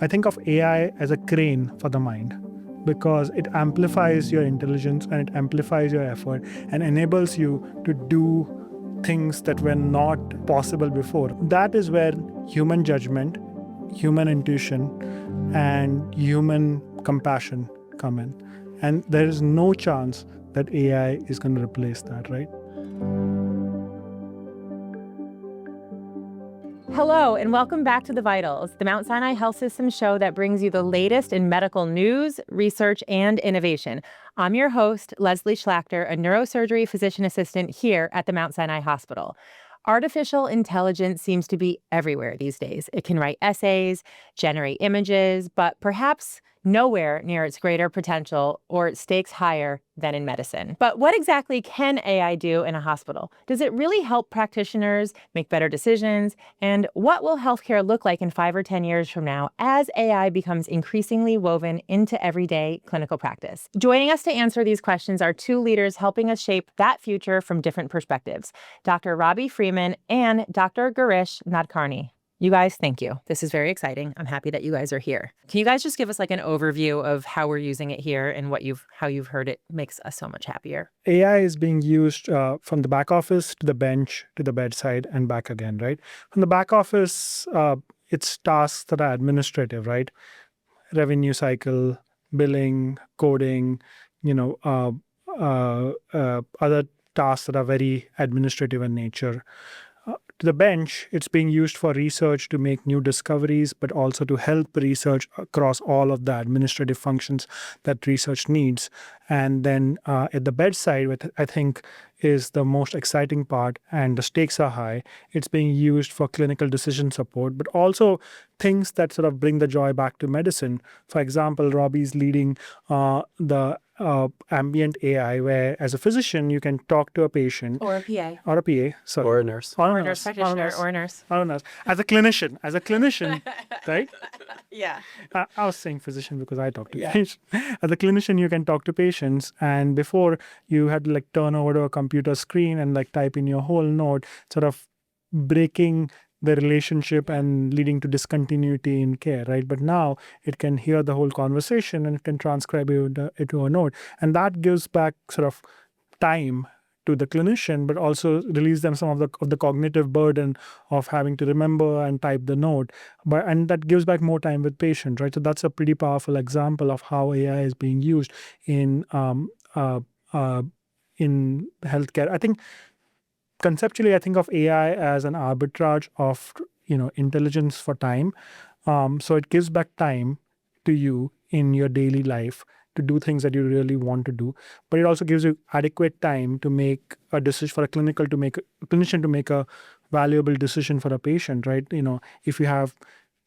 I think of AI as a crane for the mind because it amplifies your intelligence and it amplifies your effort and enables you to do things that were not possible before. That is where human judgment, human intuition, and human compassion come in. And there is no chance that AI is going to replace that, right? Hello, and welcome back to The Vitals, the Mount Sinai Health System show that brings you the latest in medical news, research, and innovation. I'm your host, Leslie Schlachter, a neurosurgery physician assistant here at the Mount Sinai Hospital. Artificial intelligence seems to be everywhere these days. It can write essays, generate images, but perhaps nowhere near its greater potential or its stakes higher than in medicine. But what exactly can AI do in a hospital? Does it really help practitioners make better decisions? And what will healthcare look like in 5 or 10 years from now as AI becomes increasingly woven into everyday clinical practice? Joining us to answer these questions are two leaders helping us shape that future from different perspectives, Dr. Robbie Freeman and Dr. Girish Nadkarni. You guys, thank you. This is very exciting. I'm happy that you guys are here. Can you guys just give us like an overview of how we're using it here and how you've heard it makes us so much happier? AI is being used from the back office to the bench to the bedside and back again, right? From the back office, it's tasks that are administrative, right? Revenue cycle, billing, coding, other tasks that are very administrative in nature. To the bench, it's being used for research to make new discoveries, but also to help research across all of the administrative functions that research needs. And then at the bedside, which I think is the most exciting part, and the stakes are high, it's being used for clinical decision support, but also things that sort of bring the joy back to medicine. For example, Robbie's leading the Ambient AI, where as a physician, you can talk to a patient. Or a PA. Or a PA, sorry. Or a nurse. Or a nurse practitioner, or a nurse. Or a nurse. As a clinician, right? Yeah. I was saying physician because I talk to patients. As a clinician, you can talk to patients. And before, you had to like turn over to a computer screen and like type in your whole note, sort of breaking the relationship and leading to discontinuity in care, right? But now it can hear the whole conversation and it can transcribe it to a note. And that gives back sort of time to the clinician, but also relieves them some of the cognitive burden of having to remember and type the note. And that gives back more time with patients, right? So that's a pretty powerful example of how AI is being used in healthcare. I think conceptually, I think of AI as an arbitrage of intelligence for time. So it gives back time to you in your daily life to do things that you really want to do, but it also gives you adequate time to make a decision for a clinician to make a valuable decision for a patient, right? If you have,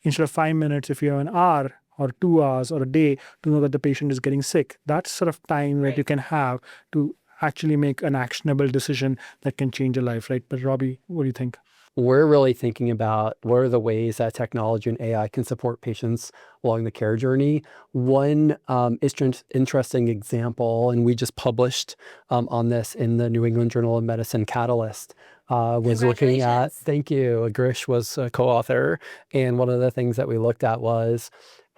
instead of 5 minutes, if you have an hour or 2 hours or a day to know that the patient is getting sick, that's sort of time that you can have to actually make an actionable decision that can change your life, right? But Robbie, what do you think? We're really thinking about what are the ways that technology and AI can support patients along the care journey. One interesting example, and we just published on this in the New England Journal of Medicine Catalyst, was looking at, thank you, Girish was a co-author, and one of the things that we looked at was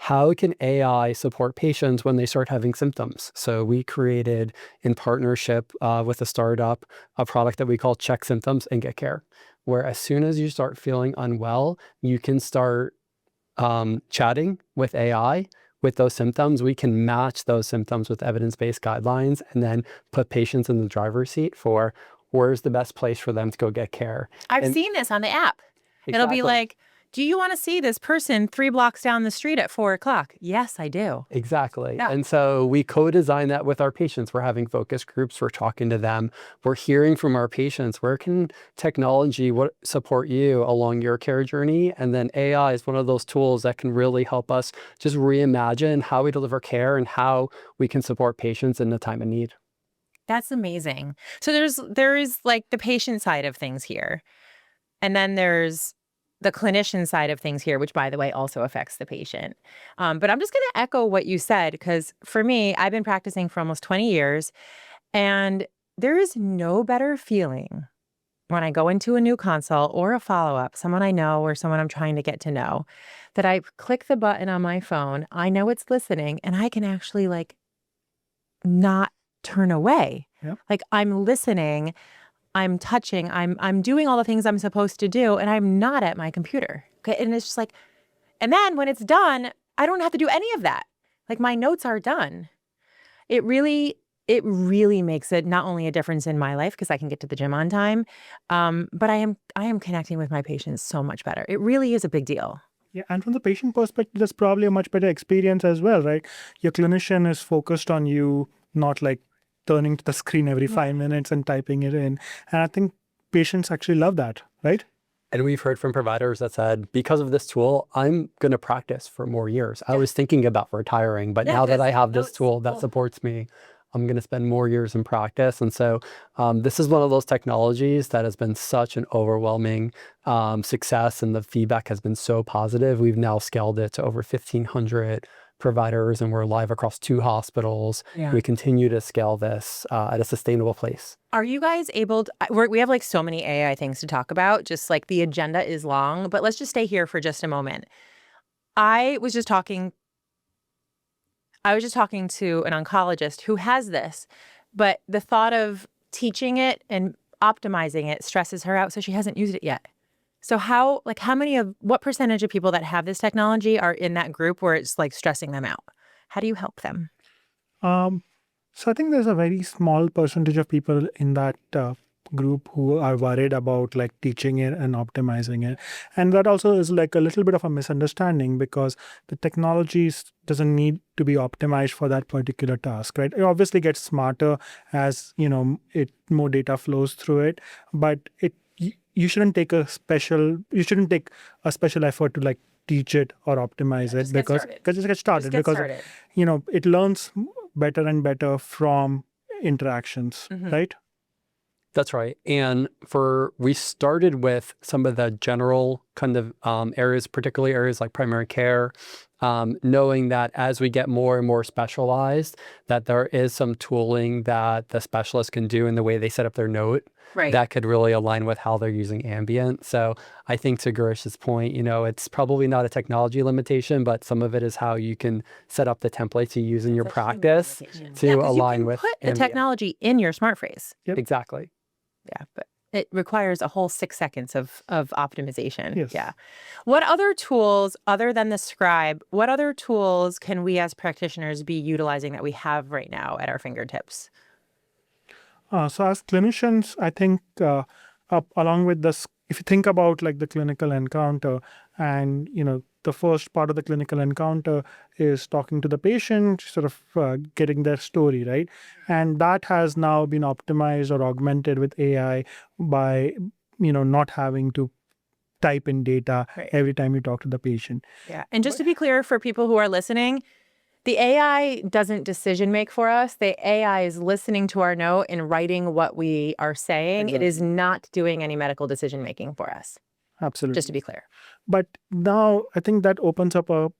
how can AI support patients when they start having symptoms? So we created, in partnership with a startup, a product that we call Check Symptoms and Get Care, where as soon as you start feeling unwell, you can start chatting with AI with those symptoms. We can match those symptoms with evidence-based guidelines and then put patients in the driver's seat for where's the best place for them to go get care. I've seen this on the app. Exactly. It'll be like, do you want to see this person 3 blocks down the street at 4 o'clock? Yes, I do. Exactly. Yeah. And so we co-design that with our patients. We're having focus groups. We're talking to them. We're hearing from our patients. Where can technology support you along your care journey? And then AI is one of those tools that can really help us just reimagine how we deliver care and how we can support patients in the time of need. That's amazing. So there is like the patient side of things here. And then there's the clinician side of things here, which, by the way, also affects the patient. But I'm just going to echo what you said, because for me, I've been practicing for almost 20 years, and there is no better feeling when I go into a new consult or a follow-up, someone I know or someone I'm trying to get to know, that I click the button on my phone, I know it's listening, and I can actually like not turn away. Yep. Like I'm listening, I'm touching, I'm doing all the things I'm supposed to do, and I'm not at my computer. Okay. And it's just like, and then when it's done, I don't have to do any of that. Like my notes are done. It really makes it not only a difference in my life because I can get to the gym on time, but I am connecting with my patients so much better. It really is a big deal. Yeah, and from the patient perspective, that's probably a much better experience as well, right? Your clinician is focused on you, not like turning to the screen every 5 minutes and typing it in. And I think patients actually love that, right? And we've heard from providers that said, because of this tool, I'm going to practice for more years. I was thinking about retiring, but now that I have this tool that supports me, I'm going to spend more years in practice. And so this is one of those technologies that has been such an overwhelming success, and the feedback has been so positive. We've now scaled it to over 1,500 providers, and we're live across 2 hospitals. Yeah. We continue to scale this at a sustainable place. Are you guys able to, we have like so many AI things to talk about, just like the agenda is long, but let's just stay here for just a moment. I was just talking to an oncologist who has this, but the thought of teaching it and optimizing it stresses her out, so she hasn't used it yet. So what percentage of people that have this technology are in that group where it's like stressing them out? How do you help them? So I think there's a very small percentage of people in that group who are worried about like teaching it and optimizing it. And that also is like a little bit of a misunderstanding, because the technologies doesn't need to be optimized for that particular task, right? It obviously gets smarter as, more data flows through it, but you shouldn't take a special effort to like teach it or optimize it, because just get started, because it learns better and better from interactions, right? That's right. And we started with some of the general kind of areas, particularly areas like primary care, knowing that as we get more and more specialized, that there is some tooling that the specialist can do in the way they set up their note that could really align with how they're using Ambient. So I think to Girish's point, it's probably not a technology limitation, but some of it is how you can set up the templates you use in your practice to align with put the Ambient. technology in your smart phrase. Yep. Exactly. Yeah, but it requires a whole 6 seconds of optimization. Yes. Yeah. What other tools, other than the scribe, what other tools can we as practitioners be utilizing that we have right now at our fingertips? So as clinicians, I think along with this, if you think about like the clinical encounter, and the first part of the clinical encounter is talking to the patient, sort of getting their story, right? And that has now been optimized or augmented with AI by not having to type in data every time you talk to the patient. Yeah. And just to be clear for people who are listening, the AI doesn't decision make for us. The AI is listening to our note and writing what we are saying. Exactly. It is not doing any medical decision making for us. Absolutely. Just to be clear. But now I think that opens up a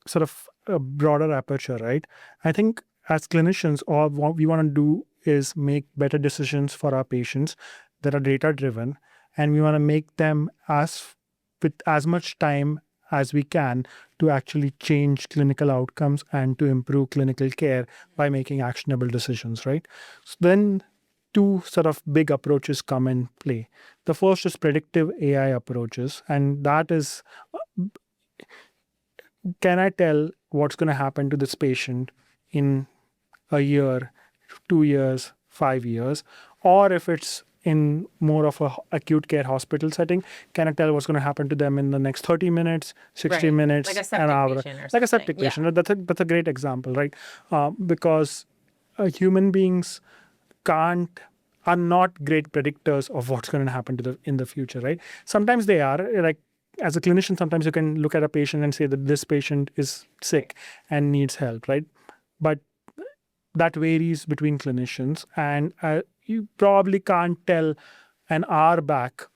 sort of a broader aperture, right? I think as clinicians, all what we want to do is make better decisions for our patients that are data driven, and we want to make them with as much time as we can to actually change clinical outcomes and to improve clinical care by making actionable decisions, right? So then 2 sort of big approaches come in play. The first is predictive AI approaches, and that is, can I tell what's going to happen to this patient in a year, 2 years, 5 years, or if it's in more of a acute care hospital setting, can I tell what's going to happen to them in the next 30 minutes, 60 minutes, like a an hour? Like a septic Yeah. patient. That's a great example, right? Because human beings are not great predictors of what's going to happen in the future, right? Sometimes they are. Like as a clinician, sometimes you can look at a patient and say that this patient is sick and needs help, right? But that varies between clinicians, and you probably can't tell an hour back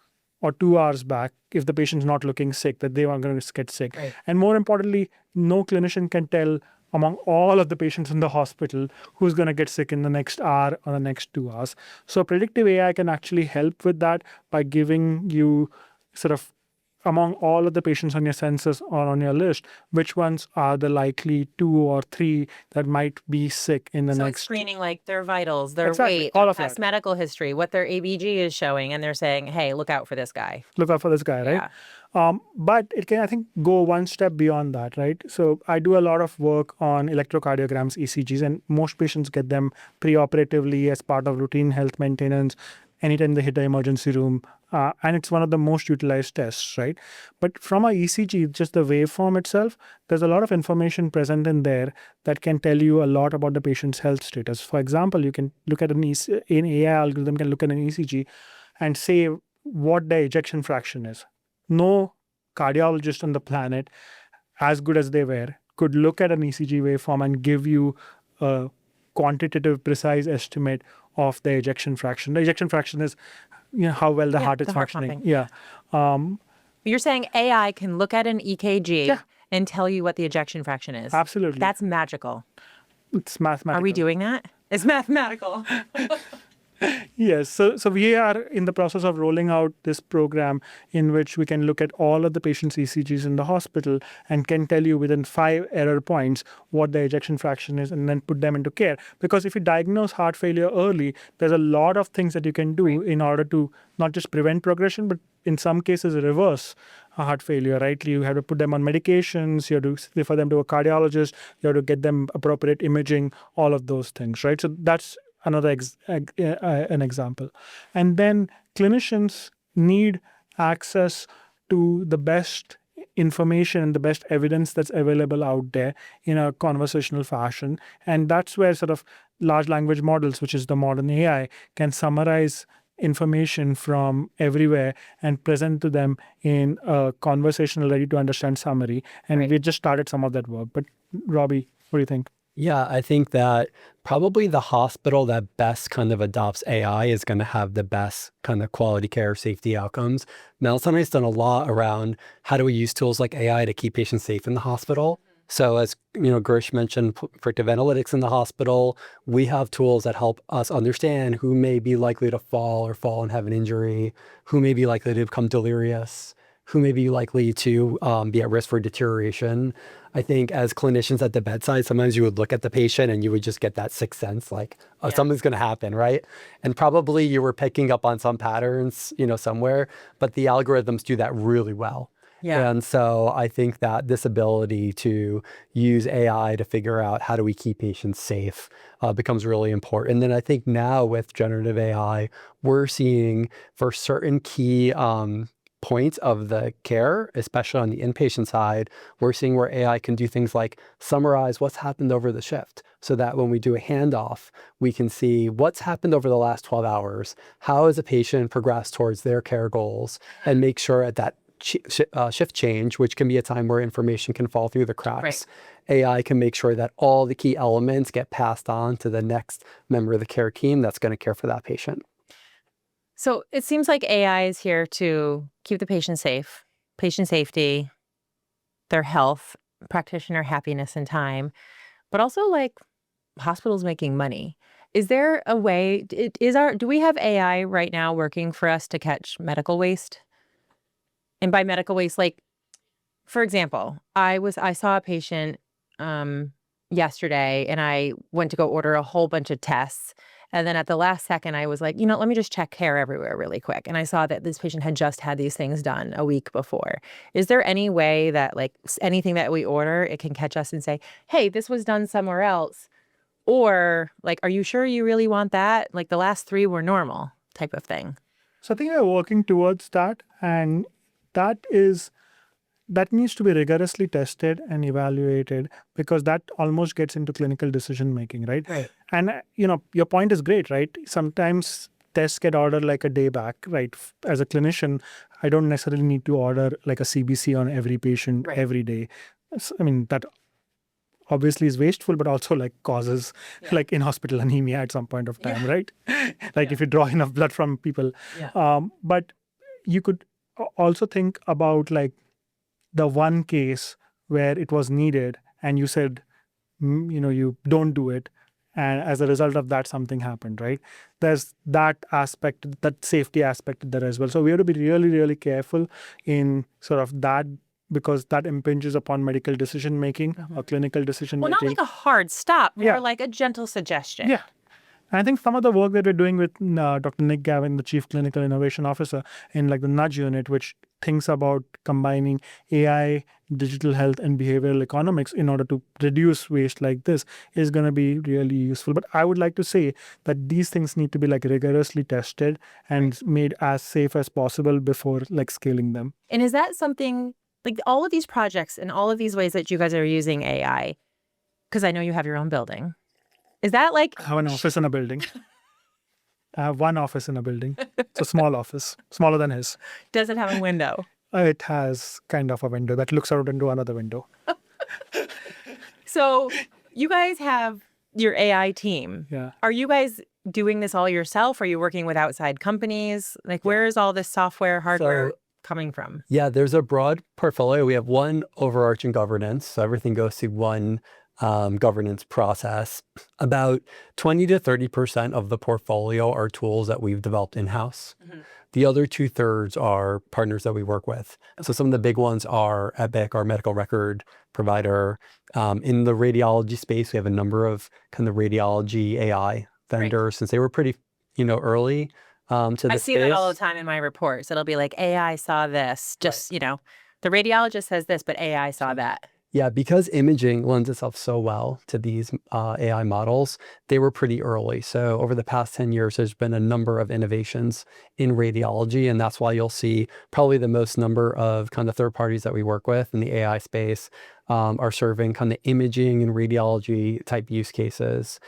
or 2 hours back if the patient's not looking sick that they are going to get sick. Right. And more importantly, no clinician can tell among all of the patients in the hospital who's going to get sick in the next hour or the next 2 hours. So predictive AI can actually help with that by giving you sort of among all of the patients on your census or on your list, which ones are the likely 2 or 3 that might be sick in the So it's next. screening like their vitals, their Exactly, weight, all their of past that. medical history, what their ABG is showing, and they're saying, hey, look out for this guy. Look out for this guy, right? But it can, I think, go one step beyond that, right? So I do a lot of work on electrocardiograms, ECGs, and most patients get them preoperatively as part of routine health maintenance anytime they hit the emergency room. And it's one of the most utilized tests, right? But from a ECG, just the waveform itself, there's a lot of information present in there that can tell you a lot about the patient's health status. For example, you can look at an AI algorithm can look at an ECG and say what the ejection fraction is. No cardiologist on the planet, as good as they were, could look at an ECG waveform and give you a quantitative, precise estimate of the ejection fraction. The ejection fraction is, how well the heart is the heart functioning. pumping. Yeah. You're saying AI can look at an EKG Yeah. and tell you what the ejection fraction is. Absolutely. That's magical. It's mathematical. Are we doing that? It's mathematical. Yes. So we are in the process of rolling out this program in which we can look at all of the patient's ECGs in the hospital and can tell you within 5 error points what the ejection fraction is and then put them into care. Because if you diagnose heart failure early, there's a lot of things that you can do in order to not just prevent progression, but in some cases reverse heart failure, right? You have to put them on medications, you have to refer them to a cardiologist, you have to get them appropriate imaging, all of those things, right? So that's another an example. And then clinicians need access to the best information and the best evidence that's available out there in a conversational fashion. And that's where sort of large language models, which is the modern AI, can summarize information from everywhere and present to them in a conversational, ready to understand summary. And we just started some of that work. But Robbie, what do you think? Yeah, I think that probably the hospital that best kind of adopts AI is going to have the best kind of quality care, safety outcomes. Mount Sinai's done a lot around how do we use tools like AI to keep patients safe in the hospital. So as Girish mentioned, predictive analytics in the hospital, we have tools that help us understand who may be likely to fall and have an injury, who may be likely to become delirious, who may be likely to be at risk for deterioration. I think as clinicians at the bedside, sometimes you would look at the patient and you would just get that sixth sense, like, oh, something's going to happen, right? And probably you were picking up on some patterns, somewhere, but the algorithms do that really well. Yeah. And so I think that this ability to use AI to figure out how do we keep patients safe becomes really important. And then I think now with generative AI, we're seeing for certain key points of the care, especially on the inpatient side, we're seeing where AI can do things like summarize what's happened over the shift so that when we do a handoff, we can see what's happened over the last 12 hours, how has a patient progressed towards their care goals, and make sure at that shift change, which can be a time where information can fall through the cracks, AI can make sure that all the key elements get passed on to the next member of the care team that's going to care for that patient. So it seems like AI is here to keep the patient safe, patient safety, their health, practitioner happiness and time, but also like hospitals making money. Is there a way, do we have AI right now working for us to catch medical waste? And by medical waste, like, for example, I saw a patient yesterday and I went to go order a whole bunch of tests. And then at the last second, I was like, let me just check hair everywhere really quick. And I saw that this patient had just had these things done a week before. Is there any way that like anything that we order, it can catch us and say, hey, this was done somewhere else? Or like, are you sure you really want that? Like the last 3 were normal type of thing. So I think we're working towards that. And that needs to be rigorously tested and evaluated because that almost gets into clinical decision making, right? And your point is great, right? Sometimes tests get ordered like a day back, right? As a clinician, I don't necessarily need to order like a CBC on every patient every day. I mean, that obviously is wasteful, but also like causes like in-hospital anemia at some point of time, right? Like if you draw enough blood from people. But you could also think about like the one case where it was needed and you said you don't do it, and as a result of that, something happened, right? There's that aspect, that safety aspect there as well. So we have to be really, really careful in sort of that, because that impinges upon medical decision making or clinical decision Well, making. not like a hard stop, more Yeah. like a gentle suggestion. Yeah. I think some of the work that we're doing with Dr. Nick Gavin, the Chief Clinical Innovation Officer, in like the Nudge unit, which thinks about combining AI, digital health, and behavioral economics in order to reduce waste like this, is going to be really useful. But I would like to say that these things need to be like rigorously tested and made as safe as possible before like scaling them. And is that something, like all of these projects and all of these ways that you guys are using AI, because I know you have your own building, is that like... I have an office in a building. I have one office in a building. It's a small office, smaller than his. Does it have a window? It has kind of a window that looks out into another window. So you guys have your AI team. Yeah. Are you guys doing this all yourself? Are you working with outside companies? Like, where is all this software, hardware coming from? Yeah, there's a broad portfolio. We have one overarching governance, so everything goes through one governance process. About 20 to 30% of the portfolio are tools that we've developed in-house. The other 2/3 are partners that we work with. So some of the big ones are Epic, our medical record provider. In the radiology space, we have a number of kind of radiology AI vendors, since they were pretty, early to the I see that all the space. time in my reports. It'll be like, AI saw this, just, the radiologist says this, but AI saw that. Yeah, because imaging lends itself so well to these AI models, they were pretty early. So over the past 10 years, there's been a number of innovations in radiology, and that's why you'll see probably the most number of kind of third parties that we work with in the AI space are serving kind of imaging and radiology type use cases.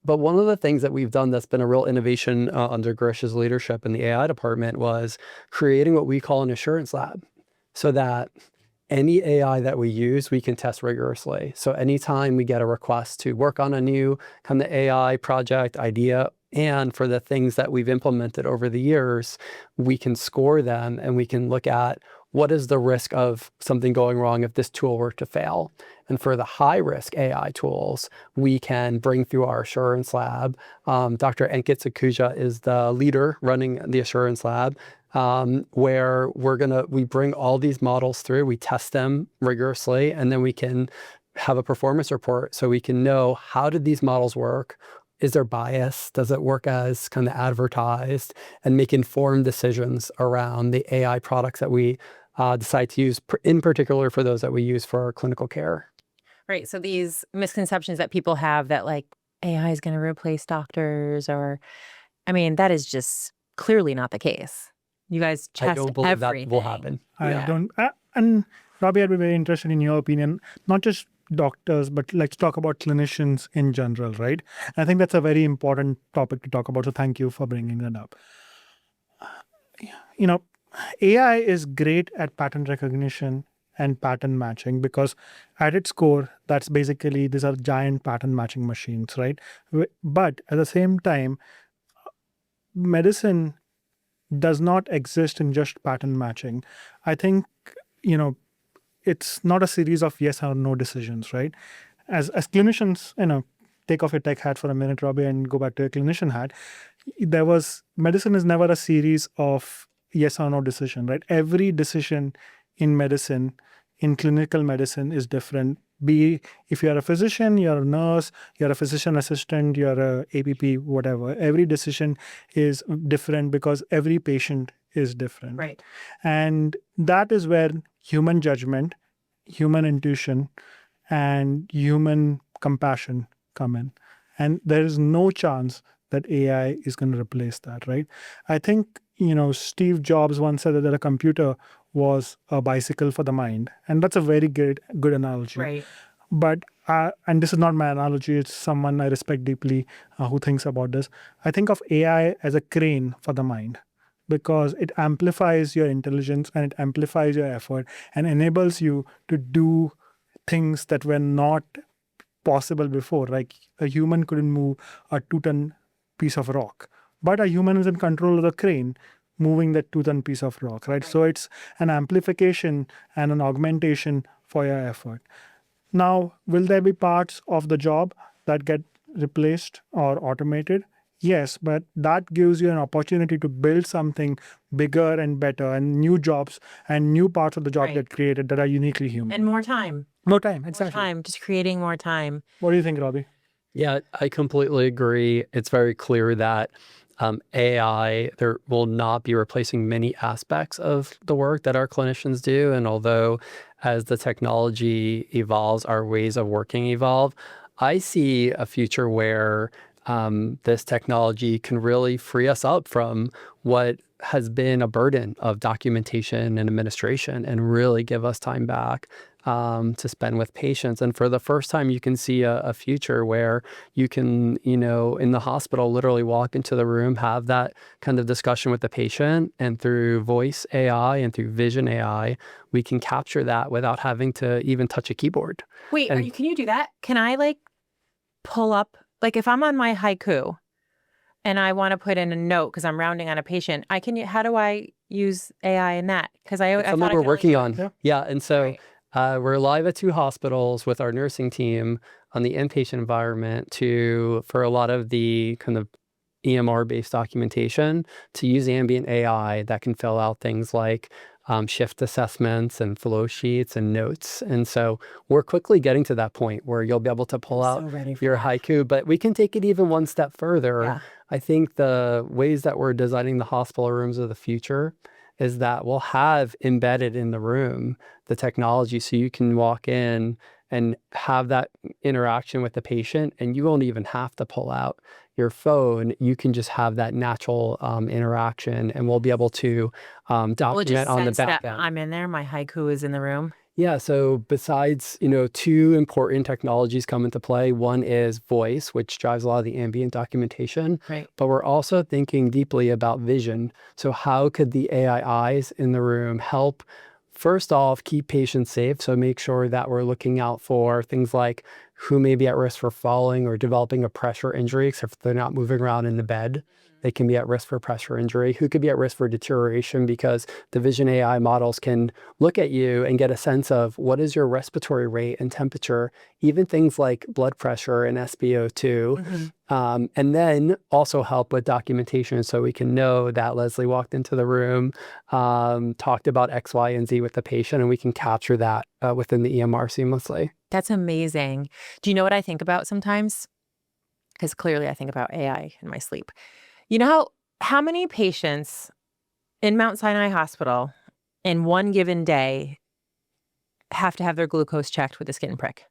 But one of the things that we've done that's been a real innovation under Girish's leadership in the AI department was creating what we call an assurance lab, so that any AI that we use, we can test rigorously. So anytime we get a request to work on a new kind of AI project idea, and for the things that we've implemented over the years, we can score them and we can look at what is the risk of something going wrong if this tool were to fail. And for the high risk AI tools, we can bring through our assurance lab. Dr. Ankit Sakuja is the leader running the assurance lab, where we bring all these models through, we test them rigorously, and then we can have a performance report so we can know, how did these models work? Is there bias? Does it work as kind of advertised? And make informed decisions around the AI products that we decide to use, in particular for those that we use for our clinical care. Right. So these misconceptions that people have that like AI is going to replace doctors, that is just clearly not the case. You guys test I don't believe everything. that will happen. I don't. And Robbie, I'd be very interested in your opinion, not just doctors, but let's talk about clinicians in general, right? I think that's a very important topic to talk about. So thank you for bringing that up. AI is great at pattern recognition and pattern matching, because at its core, that's basically, these are giant pattern matching machines, right? But at the same time, medicine does not exist in just pattern matching. I think, it's not a series of yes or no decisions, right? As clinicians, take off your tech hat for a minute, Robbie, and go back to your clinician hat. Medicine is never a series of yes or no decision, right? Every decision in medicine, in clinical medicine, is different. If you're a physician, you're a nurse, you're a physician assistant, you're a APP, whatever. Every decision is different because every patient is different. Right. And that is where human judgment, human intuition, and human compassion come in. And there is no chance that AI is going to replace that, right? I think, Steve Jobs once said that a computer was a bicycle for the mind. And that's a very good analogy. Right. But, and this is not my analogy, it's someone I respect deeply who thinks about this. I think of AI as a crane for the mind, because it amplifies your intelligence and it amplifies your effort and enables you to do things that were not possible before. Like a human couldn't move a 2-ton piece of rock, but a human is in control of the crane moving that 2-ton piece of rock, right? So it's an amplification and an augmentation for your effort. Now, will there be parts of the job that get replaced or automated? Yes, but that gives you an opportunity to build something bigger and better, and new jobs and new parts of the job Right. get created that are uniquely human. And more time. More time, More exactly. time, just creating more time. What do you think, Robbie? Yeah, I completely agree. It's very clear that AI, there will not be replacing many aspects of the work that our clinicians do. And although as the technology evolves, our ways of working evolve, I see a future where this technology can really free us up from what has been a burden of documentation and administration and really give us time back to spend with patients. And for the first time, you can see a future where you can, in the hospital, literally walk into the room, have that kind of discussion with the patient, and through voice AI and through vision AI, we can capture that without having to even touch a keyboard. Wait, And- can you do that? Can I pull up, if I'm on my haiku and I want to put in a note because I'm rounding on a patient, how do I use AI in that? Because I Something thought I we're could only working do it. on. Yeah. And so Right. we're live at 2 hospitals with our nursing team on the inpatient environment for a lot of the kind of EMR-based documentation to use ambient AI that can fill out things like shift assessments and flow sheets and notes. And so we're quickly getting to that point where you'll be able to pull out So ready for your that. haiku, but we can take it even one step further. Yeah. I think the ways that we're designing the hospital rooms of the future is that we'll have embedded in the room the technology so you can walk in and have that interaction with the patient, and you won't even have to pull out your phone. You can just have that natural interaction, and we'll be able to Will it just document on the sense back that end. I'm in there, my haiku is in the room? Yeah, so besides, 2 important technologies come into play. One is voice, which drives a lot of the ambient documentation, Right. but we're also thinking deeply about vision. So how could the AI eyes in the room help, first off, keep patients safe? So make sure that we're looking out for things like who may be at risk for falling or developing a pressure injury, because if they're not moving around in the bed, they can be at risk for pressure injury. Who could be at risk for deterioration, because the vision AI models can look at you and get a sense of what is your respiratory rate and temperature, even things like blood pressure and SpO2, and then also help with documentation so we can know that Leslie walked into the room, talked about X, Y, and Z with the patient, and we can capture that within the EMR seamlessly. That's amazing. Do you know what I think about sometimes? Because clearly I think about AI in my sleep. You know how many patients in Mount Sinai Hospital in one given day have to have their glucose checked with a skin prick?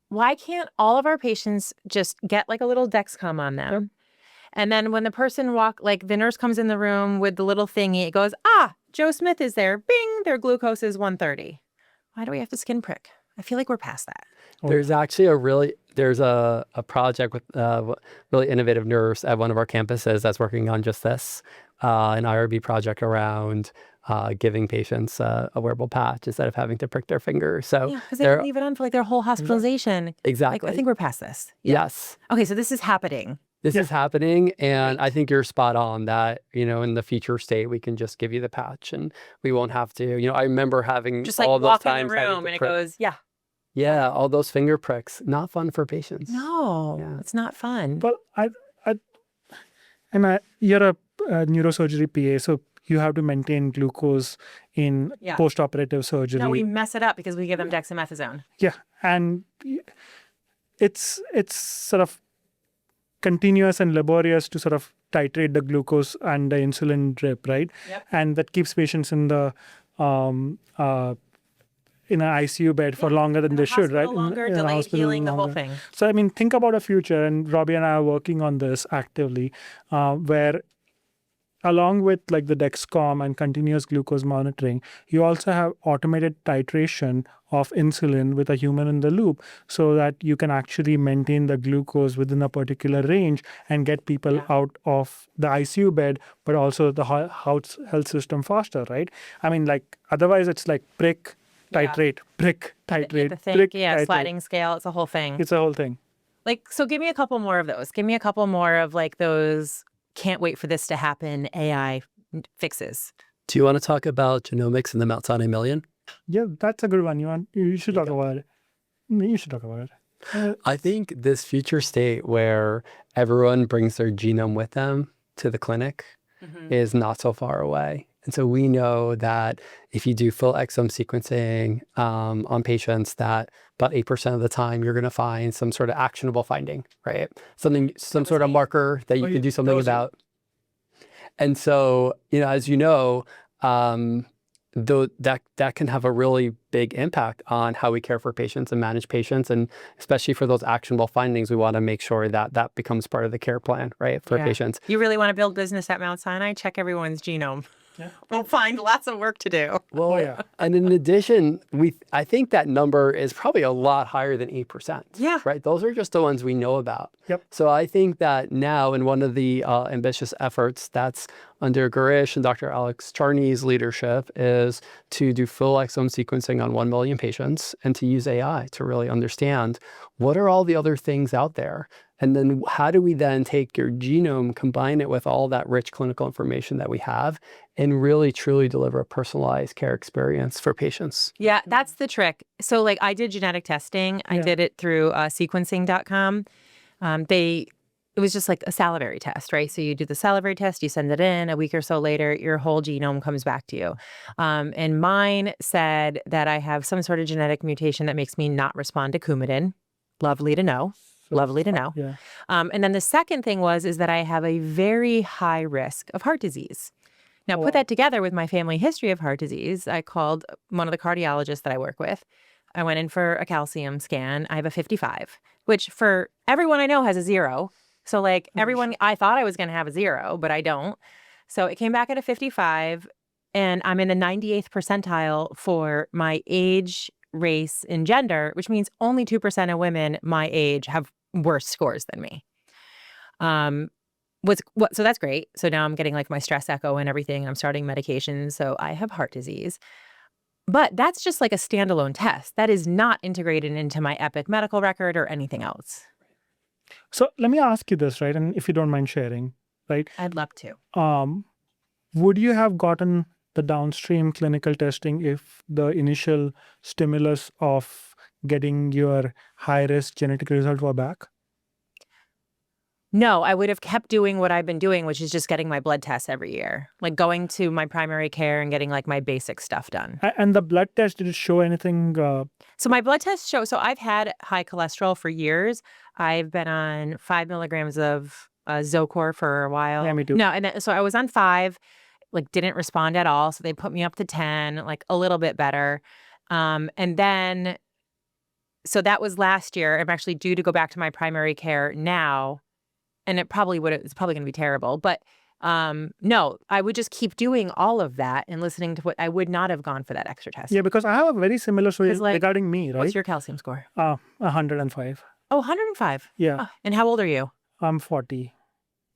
Why can't all of our patients just get a little Dexcom on them? And then when the person the nurse comes in the room with the little thingy, it goes, Joe Smith is there. Bing, their glucose is 130. Why do we have to skin prick? I feel like we're past that. There's actually a project with a really innovative nurse at one of our campuses that's working on just this, an IRB project around giving patients a wearable patch instead of having to prick their finger. So Yeah, because they can leave it on for their whole hospitalization. Exactly. I think we're past this. Yes. Okay, so this is happening. This is happening, and I think you're spot on that, in the future state, we can just give you the patch and we won't have to, I remember having Just all those walk in times the having room to and it prick. goes, yeah. Yeah, all those finger pricks, not fun for patients. No, Yeah. it's not fun. Well, you're a neurosurgery PA, so you have to maintain glucose in Yeah. post-operative surgery. No, we mess it up because we give them dexamethasone. Yeah, and it's sort of continuous and laborious to sort of titrate the glucose and the insulin drip, right? Yep. And that keeps patients in the in an ICU bed for longer than they should, right? Longer, In a delayed hospital healing, the whole longer. thing. So, think about a future, and Robbie and I are working on this actively, where along with the Dexcom and continuous glucose monitoring, you also have automated titration of insulin with a human in the loop so that you can actually maintain the glucose within a particular range and get people out of the ICU bed, but also the health system faster, right? Otherwise it's prick, titrate, prick, titrate, prick, titrate. Sliding scale, it's a whole thing. It's a whole thing. So give me a couple more of those. Give me a couple more of those can't wait for this to happen AI fixes. Do you want to talk about Genomics and the Mount Sinai Million? Yeah, that's a good one. You should talk about it. You should talk about it. I think this future state where everyone brings their genome with them to the clinic is not so far away. And so we know that if you do full exome sequencing on patients, that about 8% of the time you're going to find some sort of actionable finding, right? Some sort of marker that you can do something about. And so, as you know, though that can have a really big impact on how we care for patients and manage patients, and especially for those actionable findings, we want to make sure that that becomes part of the care plan, right, for patients. You really want to build business at Mount Sinai? Check everyone's genome. Yeah. We'll find lots of work to do. Well, and in addition, I think that number is probably a lot higher than 8%. Yeah. Right. Those are just the ones we know about. Yep. So I think that now, in one of the ambitious efforts that's under Girish and Dr. Alex Charney's leadership, is to do full exome sequencing on 1 million patients and to use AI to really understand what are all the other things out there. And then how do we then take your genome, combine it with all that rich clinical information that we have, and really truly deliver a personalized care experience for patients? Yeah, that's the trick. So like I did genetic testing. I did it through sequencing.com. It was just like a salivary test, right? So you do the salivary test, you send it in, a week or so later, your whole genome comes back to you. And mine said that I have some sort of genetic mutation that makes me not respond to Coumadin. Lovely to know. Lovely to know. Yeah. And then the second thing is that I have a very high risk of heart disease. Now, put that together with my family history of heart disease. I called one of the cardiologists that I work with. I went in for a calcium scan. I have a 55, which for everyone I know has a 0. So like everyone, I thought I was going to have a 0, but I don't. So it came back at a 55, and I'm in the 98th percentile for my age, race, and gender, which means only 2% of women my age have worse scores than me. So that's great. So now I'm getting like my stress echo and everything. I'm starting medications. So I have heart disease. But that's just like a standalone test. That is not integrated into my Epic medical record or anything else. So let me ask you this, right? And if you don't mind sharing, right? I'd love to. Would you have gotten the downstream clinical testing if the initial stimulus of getting your high-risk genetic result were back? No, I would have kept doing what I've been doing, which is just getting my blood tests every year, like going to my primary care and getting like my basic stuff done. And the blood test, did it show anything? So my blood tests show, so I've had high cholesterol for years. I've been on 5 milligrams of Zocor for a while. Yeah, me too. No, and so I was on 5, like didn't respond at all. So they put me up to 10, like a little bit better. And then, so that was last year. I'm actually due to go back to my primary care now. And it's probably going to be terrible. But no, I would just keep doing all of that and listening to what I would not have gone for that extra test. Yeah, because I have a very similar story like, regarding me, right? What's your calcium score? 105. Oh, 105. Yeah. Oh, and how old are you? I'm 40.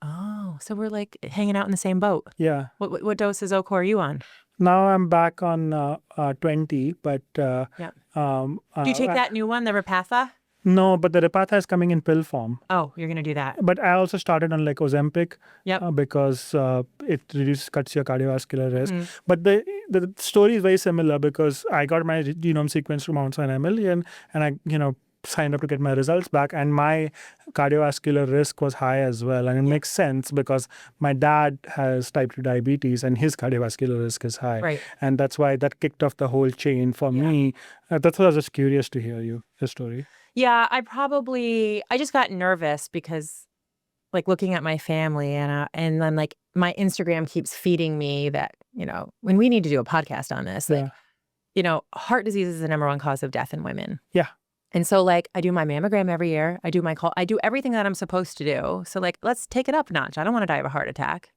Oh, so we're like hanging out in the same boat. Yeah. What dose of Zocor are you on? Now I'm back on 20, but... Do you take that new one, the Repatha? No, but the Repatha is coming in pill form. Oh, you're going to do that. But I also started on like Ozempic because it cuts your cardiovascular risk. But the story is very similar because I got my genome sequenced from Mount Sinai and I, signed up to get my results back, and my cardiovascular risk was high as well. And it makes sense because my dad has type 2 diabetes and his cardiovascular risk is high. Right. And that's why that kicked off the whole chain for me. That's why I was just curious to hear your story. Yeah, I just got nervous because like looking at my family and then like my Instagram keeps feeding me that, when we need to do a podcast on this, heart disease is the #1 cause of death in women. Yeah. And so like I do my mammogram every year. I do everything that I'm supposed to do. So like, let's take it up a notch. I don't want to die of a heart attack.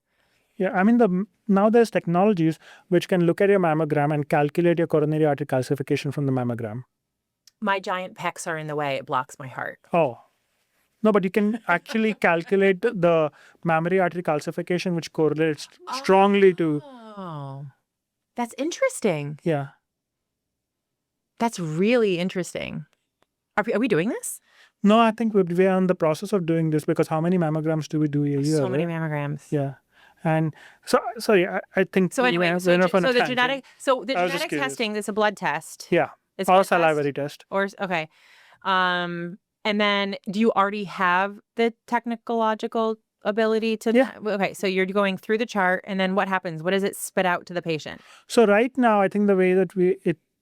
Yeah, I mean, now there's technologies which can look at your mammogram and calculate your coronary artery calcification from the mammogram. My giant pecs are in the way. It blocks my heart. Oh. No, but you can actually calculate the mammary artery calcification, which correlates strongly to... Oh, that's interesting. Yeah. That's really interesting. Are we doing this? No, I think we're in the process of doing this because how many mammograms do we do a year? So many mammograms. Yeah. And so, sorry, I think So anyway, we're so, enough on a so the tangent. genetic, so the I was just genetic curious. testing, it's a blood test. Yeah, It's a or blood salivary test? test. Or, okay. And then do you already have the technological ability to, Yeah. okay, so you're going through the chart and then what happens? What does it spit out to the patient? So right now, I think the way that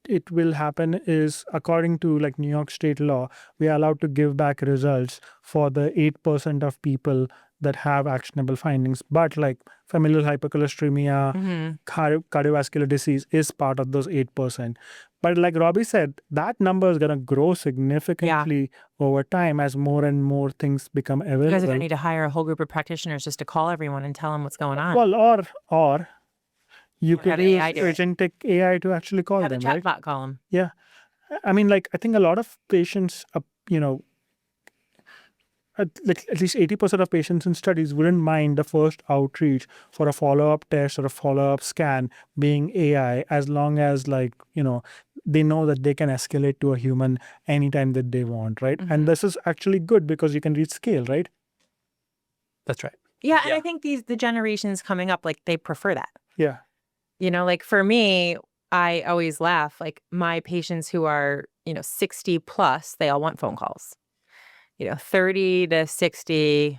it will happen is according to like New York state law, we are allowed to give back results for the 8% of people that have actionable findings. But like familial hypercholesteremia, cardiovascular disease is part of those 8%. But like Robbie said, that number is going to grow significantly over time as more and more things become available. You guys are going to need to hire a whole group of practitioners just to call everyone and tell them what's going on. Well, or you could have use AI do it. agentic AI to actually call Have the them, right? chatbot call them. Yeah. I mean, like, I think a lot of patients, at least 80% of patients in studies wouldn't mind the first outreach for a follow-up test or a follow-up scan being AI, as long as they know that they can escalate to a human anytime that they want, right? And this is actually good because you can reach scale, right? That's right. Yeah, and I think the generations coming up, like they prefer that. Yeah. Like for me, I always laugh, like my patients who are, 60 plus, they all want phone calls. 30 to 60,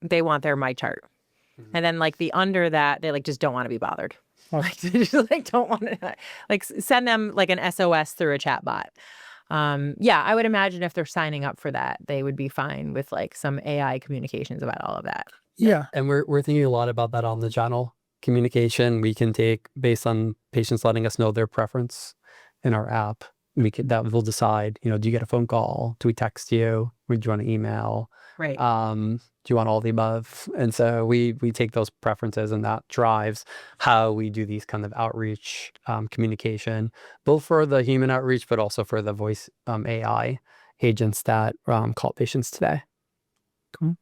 they want their my chart. And then like the under that, they like just don't want to be bothered. Like they just like don't want to like send them like an SOS through a chat bot. I would imagine if they're signing up for that, they would be fine with like some AI communications about all of that. Yeah. And we're thinking a lot about that on the channel. Communication we can take based on patients letting us know their preference in our app. That will decide, do you get a phone call? Do we text you? Do you want an email? Right. Do you want all the above? And so we take those preferences, and that drives how we do these kind of outreach communication, both for the human outreach, but also for the voice AI agents that call patients today. Cool.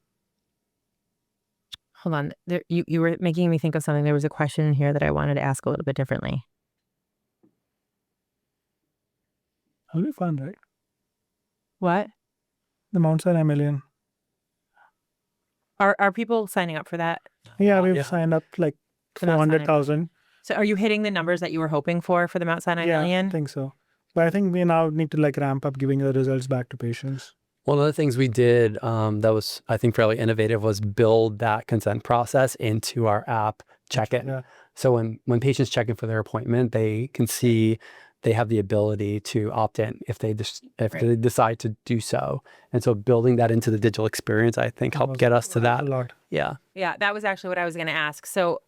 Hold on. You were making me think of something. There was a question in here that I wanted to ask a little bit differently. That'll be fun, right? What? The Mount Sinai Million. Are people signing up for that? Yeah, we've signed up like The Mount Sinai 400,000. So are you hitting the numbers that you were hoping for the Mount Sinai Yeah, Million? I think so. But I think we now need to like ramp up giving the results back to patients. One of the things we did that was, I think, fairly innovative was build that consent process into our app, check-in. Yeah. So when patients check in for their appointment, they can see they have the ability to opt in if they decide to do so. And so building that into the digital experience, I think, helped get us to that. A lot. Yeah. Yeah, that was actually what I was going to ask. So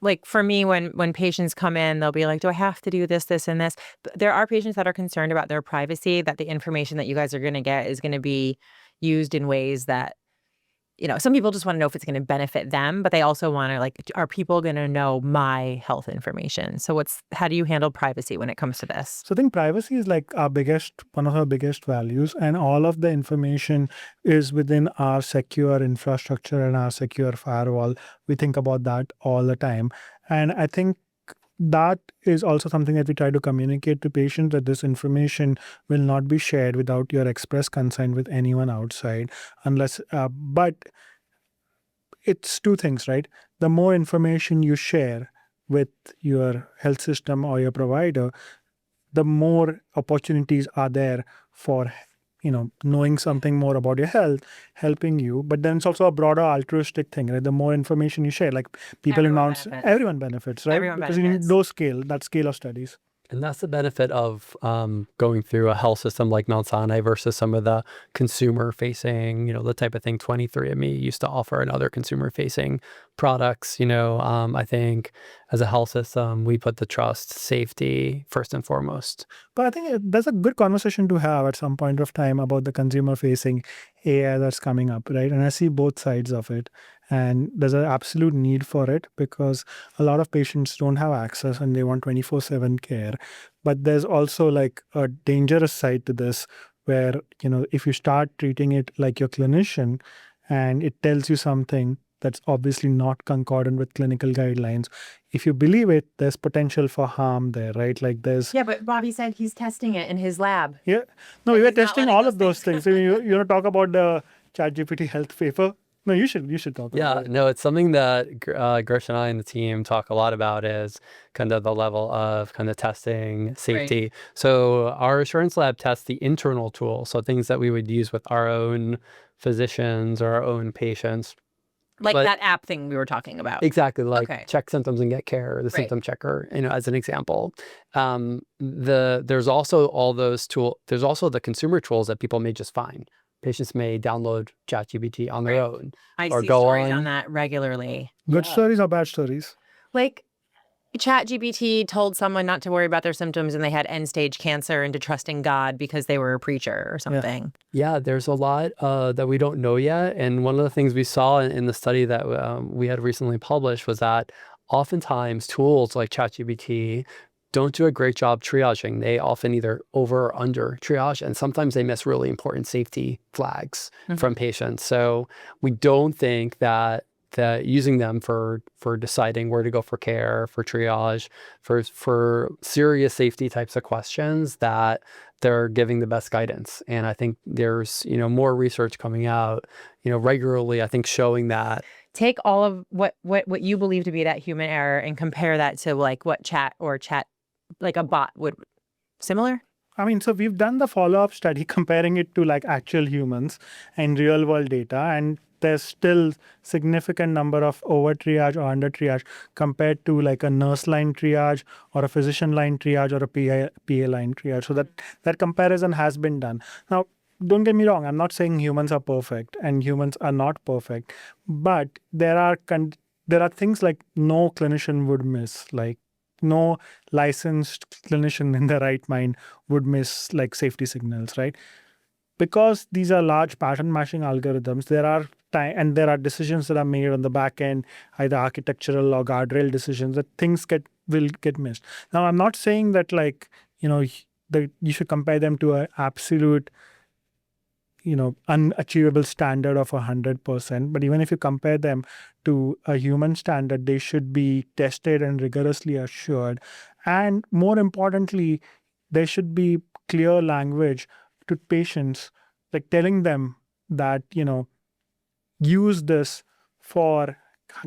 like for me, when patients come in, they'll be like, do I have to do this, this, and this? But there are patients that are concerned about their privacy, that the information that you guys are going to get is going to be used in ways that, some people just want to know if it's going to benefit them, but they also want to like, are people going to know my health information? So how do you handle privacy when it comes to this? So I think privacy is like one of our biggest values, and all of the information is within our secure infrastructure and our secure firewall. We think about that all the time. And I think that is also something that we try to communicate to patients, that this information will not be shared without your express consent with anyone outside, but it's two things, right? The more information you share with your health system or your provider, the more opportunities are there for knowing something more about your health, helping you. But then it's also a broader altruistic thing, right? The more information you share, like people everyone benefits, right? Everyone because benefits. you need that scale of studies. And that's the benefit of going through a health system like Mount Sinai versus some of the consumer-facing, the type of thing 23andMe used to offer and other consumer-facing products. I think as a health system, we put the trust, safety first and foremost. But I think there's a good conversation to have at some point of time about the consumer-facing AI that's coming up, right? And I see both sides of it. And there's an absolute need for it because a lot of patients don't have access and they want 24/7 care. But there's also like a dangerous side to this where, if you start treating it like your clinician and it tells you something that's obviously not concordant with clinical guidelines, if you believe it, there's potential for harm there, right? Like there's... Yeah, but Robbie said he's testing it in his lab. Yeah. No, we were testing all of those things. So you talk about the ChatGPT health paper. No, you should talk about it. No, it's something that Girish and I and the team talk a lot about is kind of the level of kind of testing safety. So our assurance lab tests the internal tools, so things that we would use with our own physicians or our own patients. Like that app thing we were talking about. Exactly, like check symptoms and get care, the symptom checker, as an example. There's also all those tools. There's also the consumer tools that people may just find. Patients may download ChatGPT on their own. I or see go stories on that regularly. Good stories or bad stories? Like ChatGPT told someone not to worry about their symptoms and they had end-stage cancer and to trust in God because they were a preacher or something. Yeah, there's a lot that we don't know yet. And one of the things we saw in the study that we had recently published was that oftentimes tools like ChatGPT don't do a great job triaging. They often either over or under triage, and sometimes they miss really important safety flags from patients. So we don't think that using them for deciding where to go for care, for triage, for serious safety types of questions, that they're giving the best guidance. And I think there's more research coming out regularly, I think, showing that. Take all of what you believe to be that human error and compare that to like what chat like a bot would. Similar? I mean, so we've done the follow-up study comparing it to like actual humans and real world data, and there's still significant number of over triage or under triage compared to like a nurse line triage or a physician line triage or a PA line triage. So that comparison has been done. Now, don't get me wrong, I'm not saying humans are perfect and humans are not perfect, but there are things like no clinician would miss, like no licensed clinician in their right mind would miss like safety signals, right? Because these are large pattern matching algorithms, there are decisions that are made on the back end, either architectural or guardrail decisions, that things will get missed. Now, I'm not saying that that you should compare them to an absolute unachievable standard of 100%. But even if you compare them to a human standard, they should be tested and rigorously assured. And more importantly, there should be clear language to patients, like telling them that, use this for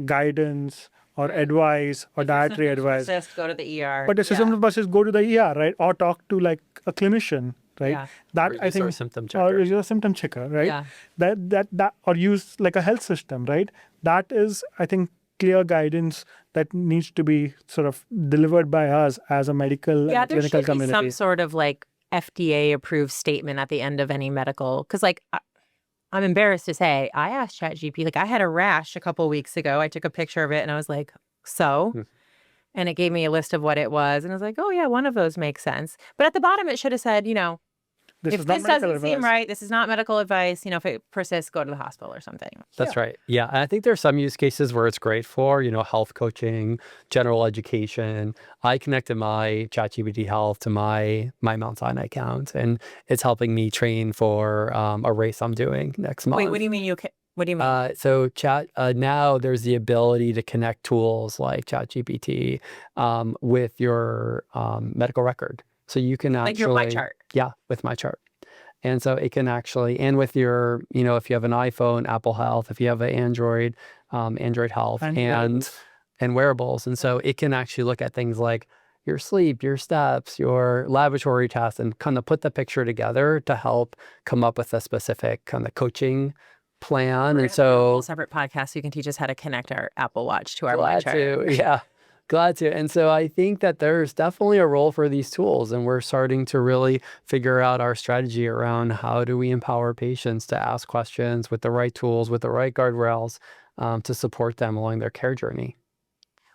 guidance or advice or dietary advice. Go to the ER. But the system versus go to the ER, right? Or talk to like a clinician. Right. Yeah. That or I think, a symptom checker. or use a symptom checker, right? Yeah. That or use like a health system, right? That is, I think, clear guidance that needs to be sort of delivered by us as a medical and clinical community. Some sort of like FDA approved statement at the end of any medical, because like I'm embarrassed to say I asked ChatGPT, like I had a rash a couple of weeks ago. I took a picture of it and I was like, and it gave me a list of what it was, and I was like, oh yeah, one of those makes sense. But at the bottom it should have said, if this doesn't seem right, this is not medical advice. If it persists, go to the hospital or something. That's right. Yeah. And I think there's some use cases where it's great for, health coaching, general education. I connected my ChatGPT Health to my Mount Sinai account, and it's helping me train for a race I'm doing next month. Wait, what do you mean? What do you mean? So now there's the ability to connect tools like ChatGPT with your medical record. So you can actually, like your My Chart. Yeah, with My Chart. And so it can actually, and with your, if you have an iPhone, Apple Health, if you have an Android, Android Health, and wearables. And so it can actually look at things like your sleep, your steps, your laboratory tests, and kind of put the picture together to help come up with a specific kind of coaching plan. And so a separate podcast, so you can teach us how to connect our Apple Watch to our My Chart. Glad to. And so I think that there's definitely a role for these tools, and we're starting to really figure out our strategy around how do we empower patients to ask questions with the right tools, with the right guardrails to support them along their care journey.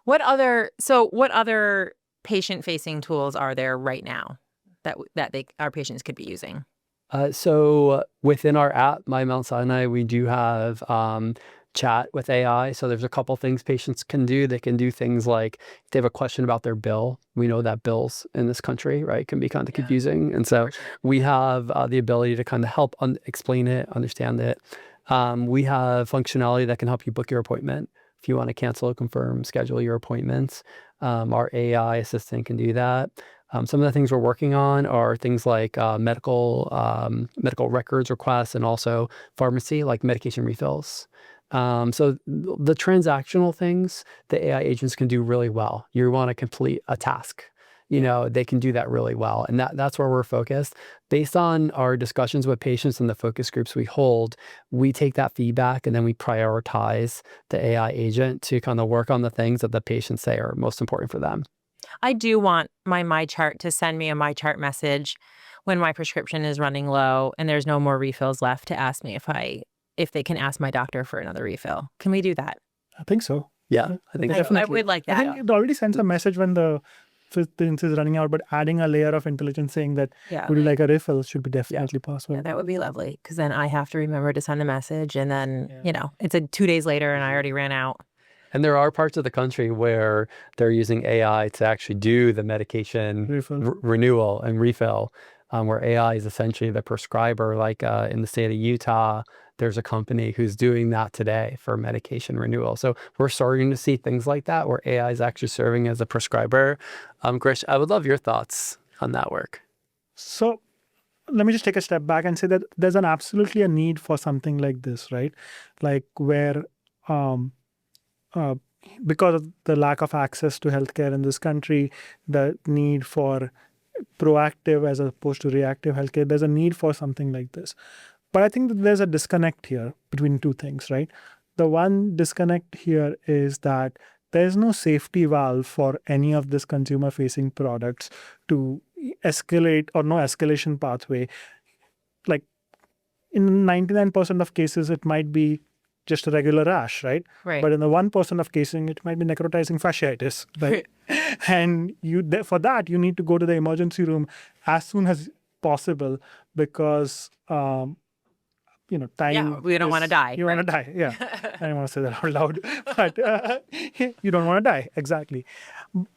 What other patient-facing tools are there right now that our patients could be using? So within our app, My Mount Sinai, we do have chat with AI. So there's a couple things patients can do. They can do things like if they have a question about their bill. We know that bills in this country, right, can be kind of confusing. And so we have the ability to kind of help explain it, understand it. We have functionality that can help you book your appointment. If you want to cancel or confirm, schedule your appointments, our AI assistant can do that. Some of the things we're working on are things like medical records requests, and also pharmacy, like medication refills. So the transactional things, the AI agents can do really well. You want to complete a task. They can do that really well. And that's where we're focused. Based on our discussions with patients and the focus groups we hold, we take that feedback and then we prioritize the AI agent to kind of work on the things that the patients say are most important for them. I do want my chart to send me a my chart message when my prescription is running low and there's no more refills left to ask me if they can ask my doctor for another refill. Can we do that? I think so. Yeah, I think Definitely. I would like that. I think it already sends a message when the substance is running out, but adding a layer of intelligence saying that would you like a refill should be definitely possible. Yeah, that would be lovely because then I have to remember to send a message and then, it's 2 days later and I already ran out. And there are parts of the country where they're using AI to actually do the medication renewal and refill, where AI is essentially the prescriber. Like in the state of Utah, there's a company who's doing that today for medication renewal. So we're starting to see things like that where AI is actually serving as a prescriber. Girish, I would love your thoughts on that work. So let me just take a step back and say that there's absolutely a need for something like this, right? Like where because of the lack of access to healthcare in this country, the need for proactive as opposed to reactive healthcare, there's a need for something like this. But I think that there's a disconnect here between two things, right? The one disconnect here is that there's no safety valve for any of this consumer-facing products to escalate or no escalation pathway. Like in 99% of cases, it might be just a regular rash, right? But in the 1% of cases, it might be necrotizing fasciitis, right? And for that, you need to go to the emergency room as soon as possible because time. Yeah, we don't want to die. You want to die, yeah. I don't want to say that out loud, but you don't want to die, exactly.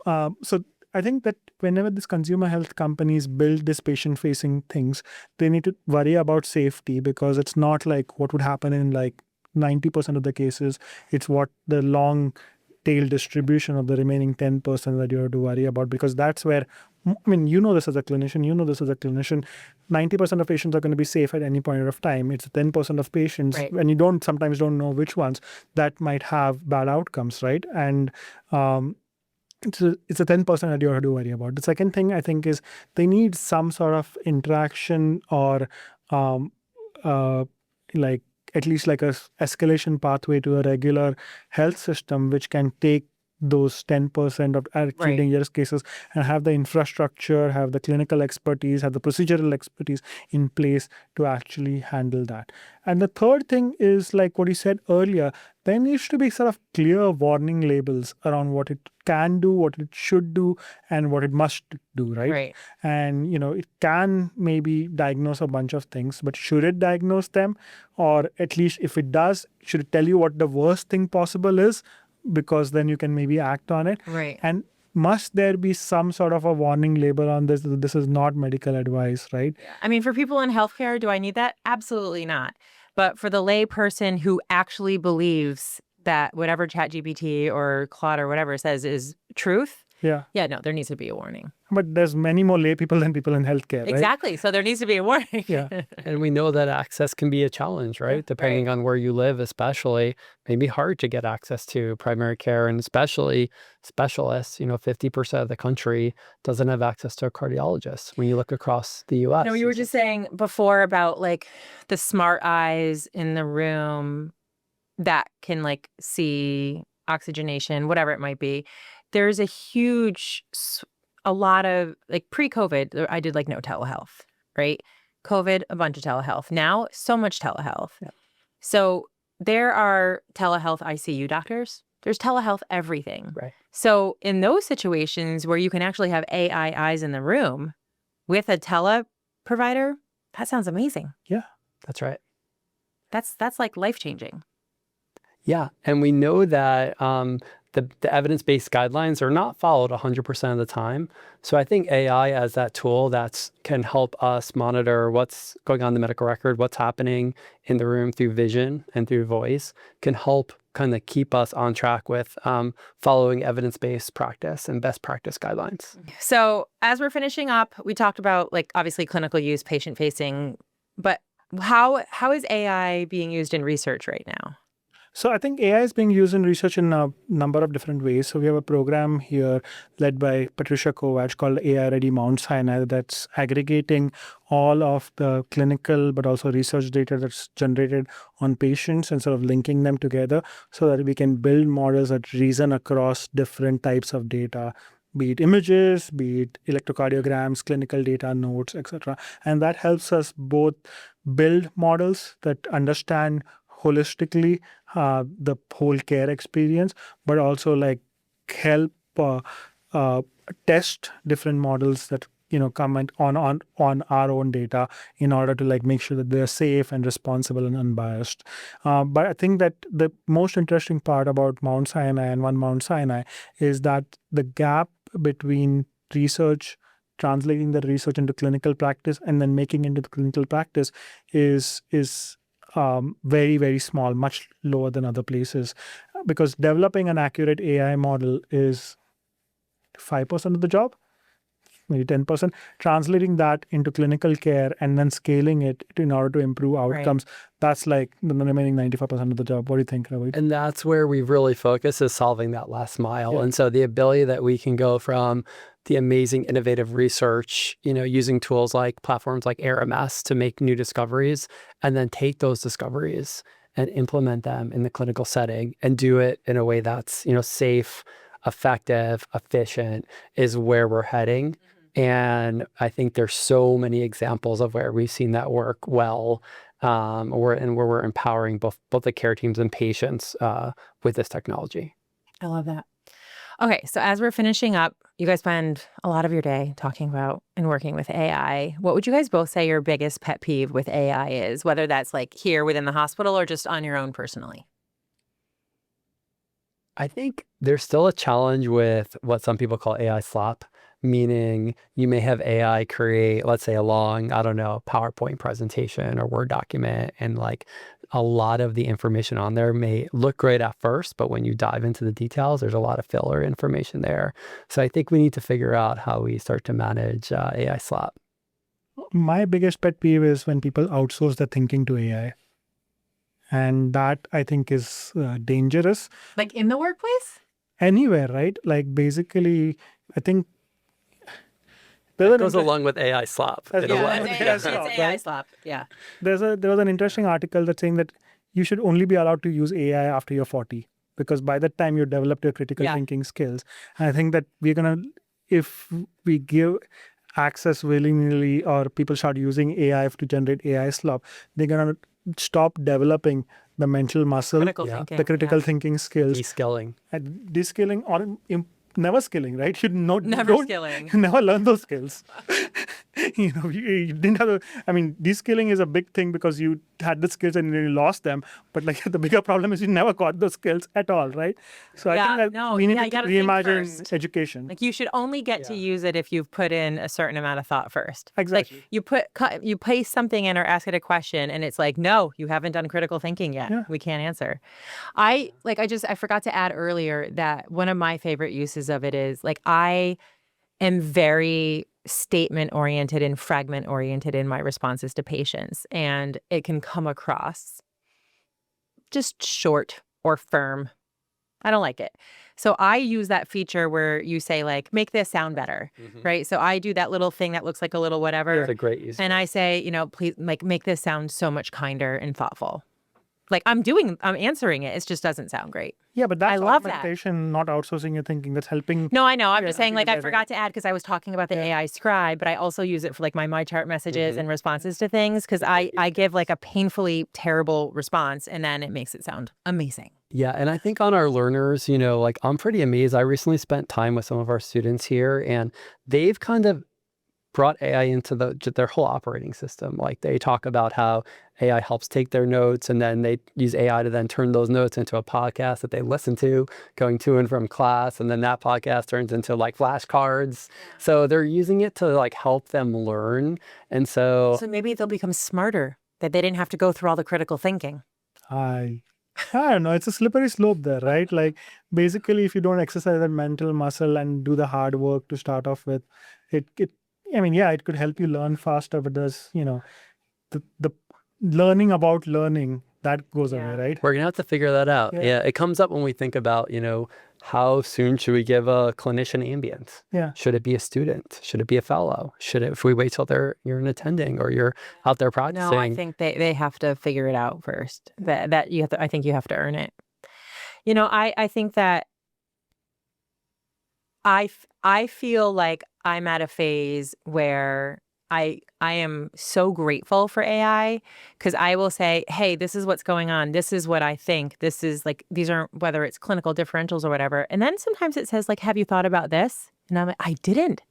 So I think that whenever these consumer health companies build these patient-facing things, they need to worry about safety because it's not like what would happen in like 90% of the cases. It's what the long tail distribution of the remaining 10% that you have to worry about, because that's where, this as a clinician, 90% of patients are going to be safe at any point of time. It's 10% of patients, and you sometimes don't know which ones that might have bad outcomes, right? And it's a 10% that you have to worry about. The second thing I think is they need some sort of interaction or like at least like a escalation pathway to a regular health system, which can take those 10% of actually dangerous cases and have the infrastructure, have the clinical expertise, have the procedural expertise in place to actually handle that. And the third thing is like what you said earlier, there needs to be sort of clear warning labels around what it can do, what it should do, and what it must do, right? And, it can maybe diagnose a bunch of things, but should it diagnose them? Or at least if it does, should it tell you what the worst thing possible is? Because then you can maybe act on it. And must there be some sort of a warning label on this? This is not medical advice, right? I mean, for people in healthcare, do I need that? Absolutely not. But for the lay person who actually believes that whatever ChatGPT or Claude or whatever says is truth, no, there needs to be a warning. But there's many more lay people than people in healthcare, right? Exactly. So there needs to be a warning. And we know that access can be a challenge, right? Depending on where you live, especially, maybe hard to get access to primary care and especially specialists. 50% of the country doesn't have access to a cardiologist when you look across the U.S. No, you were just saying before about like the smart eyes in the room that can like see oxygenation, whatever it might be. There's a lot of like pre-COVID, I did like no telehealth, right? COVID, a bunch of telehealth. Now, so much telehealth. So there are telehealth ICU doctors. There's telehealth everything. So in those situations where you can actually have AI eyes in the room with a tele provider, that sounds amazing. Yeah, that's right. That's like life-changing. Yeah, and we know that the evidence-based guidelines are not followed 100% of the time. So I think AI as that tool that can help us monitor what's going on in the medical record, what's happening in the room through vision and through voice, can help kind of keep us on track with following evidence-based practice and best practice guidelines. So as we're finishing up, we talked about like obviously clinical use, patient-facing, but how is AI being used in research right now? So I think AI is being used in research in a number of different ways. So we have a program here led by Patricia Kovacs called AI Ready Mount Sinai that's aggregating all of the clinical but also research data that's generated on patients and sort of linking them together so that we can build models that reason across different types of data, be it images, be it electrocardiograms, clinical data, notes, etc. And that helps us both build models that understand holistically the whole care experience, but also like help test different models that come on our own data in order to like make sure that they're safe and responsible and unbiased. But I think that the most interesting part about Mount Sinai and One Mount Sinai is that the gap between research, translating the research into clinical practice and then making into the clinical practice is very, very small, much lower than other places. Because developing an accurate AI model is 5% of the job, maybe 10%. Translating that into clinical care and then scaling it in order to improve outcomes, that's like the remaining 95% of the job. What do you think, Robbie? And that's where we really focus, is solving that last mile. Yeah. And so the ability that we can go from the amazing innovative research, using tools like platforms like AirMS to make new discoveries, and then take those discoveries and implement them in the clinical setting and do it in a way that's, safe, effective, efficient, is where we're heading. And I think there's so many examples of where we've seen that work well, where we're empowering both the care teams and patients with this technology. I love that. Okay, so as we're finishing up, you guys spend a lot of your day talking about and working with AI. What would you guys both say your biggest pet peeve with AI is, whether that's like here within the hospital or just on your own personally? I think there's still a challenge with what some people call AI slop, meaning you may have AI create, let's say, a long, PowerPoint presentation or Word document, and like a lot of the information on there may look great at first, but when you dive into the details, there's a lot of filler information there. So I think we need to figure out how we start to manage AI slop. My biggest pet peeve is when people outsource their thinking to AI. And that, I think, is dangerous. Like in the workplace? Anywhere, right? Like basically, I think that goes along with AI slop. It's AI slop. Yeah. There was an interesting article that's saying that you should only be allowed to use AI after you're 40, because by that time you developed your critical thinking skills. And I think that if we give access willy-nilly or people start using AI to generate AI slop, they're gonna stop developing the mental muscle, the critical thinking skills, de-skilling or never skilling, right? Skilling. Never learn those skills. You didn't have de-skilling is a big thing because you had the skills and you lost them. But like the bigger problem is you never got those skills at all, right? So I think that we need to reimagine education. Like you should only get to use it if you've put in a certain amount of thought first. Exactly. Like you paste something in or ask it a question and it's like, no, you haven't done critical thinking yet. Yeah. We can't answer. I forgot to add earlier that one of my favorite uses of it is like I am very statement oriented and fragment oriented in my responses to patients, and it can come across just short or firm. I don't like it. So I use that feature where you say like, make this sound better, right? So I do that little thing that looks like a little whatever. That's a great use. And I say, please like make this sound so much kinder and thoughtful. Like I'm answering it. It just doesn't sound great. Yeah, but that's I love augmentation, not outsourcing your thinking. That's helping. No, I know. I'm just saying, like, I forgot to add because I was talking about the AI scribe, but I also use it for like my chart messages and responses to things because I give like a painfully terrible response and then it makes it sound amazing. Yeah, and I think on our learners, like I'm pretty amazed. I recently spent time with some of our students here, and they've kind of brought AI into their whole operating system. Like they talk about how AI helps take their notes, and then they use AI to then turn those notes into a podcast that they listen to going to and from class. And then that podcast turns into like flashcards. So they're using it to like help them learn. And so maybe they'll become smarter, that they didn't have to go through all the critical thinking. I don't know. It's a slippery slope there, right? Like basically, if you don't exercise that mental muscle and do the hard work to start off with, it could help you learn faster, but there's, the learning about learning that goes away, right? We're going to have to figure that out. Yeah. It comes up when we think about, how soon should we give a clinician ambient? Yeah. Should it be a student? Should it be a fellow? If we wait till you're an attending or you're out there practicing? No, I think they have to figure it out first. That you have to. I think you have to earn it. I think that I feel like I'm at a phase where I am so grateful for AI, because I will say, hey, this is what's going on. This is what I think. This is like, these aren't, whether it's clinical differentials or whatever. And then sometimes it says like, have you thought about this? And I'm like, I didn't.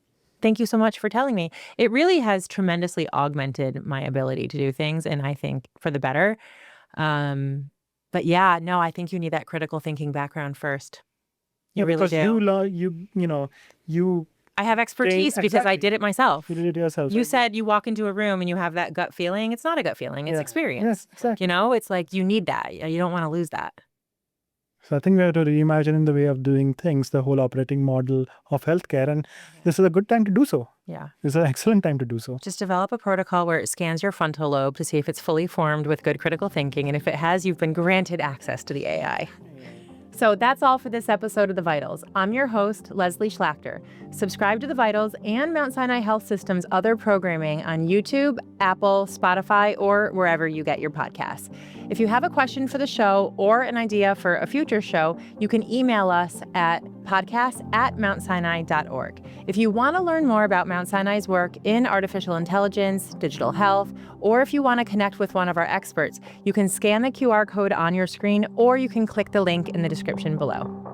Thank you so much for telling me. It really has tremendously augmented my ability to do things, and I think for the better. But yeah, no, I think you need that critical thinking background first. You really because do. you I have expertise because I did it myself. You did it yourself. You said you walk into a room and you have that gut feeling. It's not a gut feeling. It's experience. Yes, exactly. It's like you need that. You don't want to lose that. So I think we have to reimagine the way of doing things, the whole operating model of healthcare. And this is a good time to do so. Yeah. This is an excellent time to do so. Just develop a protocol where it scans your frontal lobe to see if it's fully formed with good critical thinking. And if it has, you've been granted access to the AI. So that's all for this episode of The Vitals. I'm your host, Leslie Schlachter. Subscribe to The Vitals and Mount Sinai Health System's other programming on YouTube, Apple, Spotify, or wherever you get your podcasts. If you have a question for the show or an idea for a future show, you can email us at podcast@mountsinai.org. If you want to learn more about Mount Sinai's work in artificial intelligence, digital health, or if you want to connect with one of our experts, you can scan the QR code on your screen or you can click the link in the description below.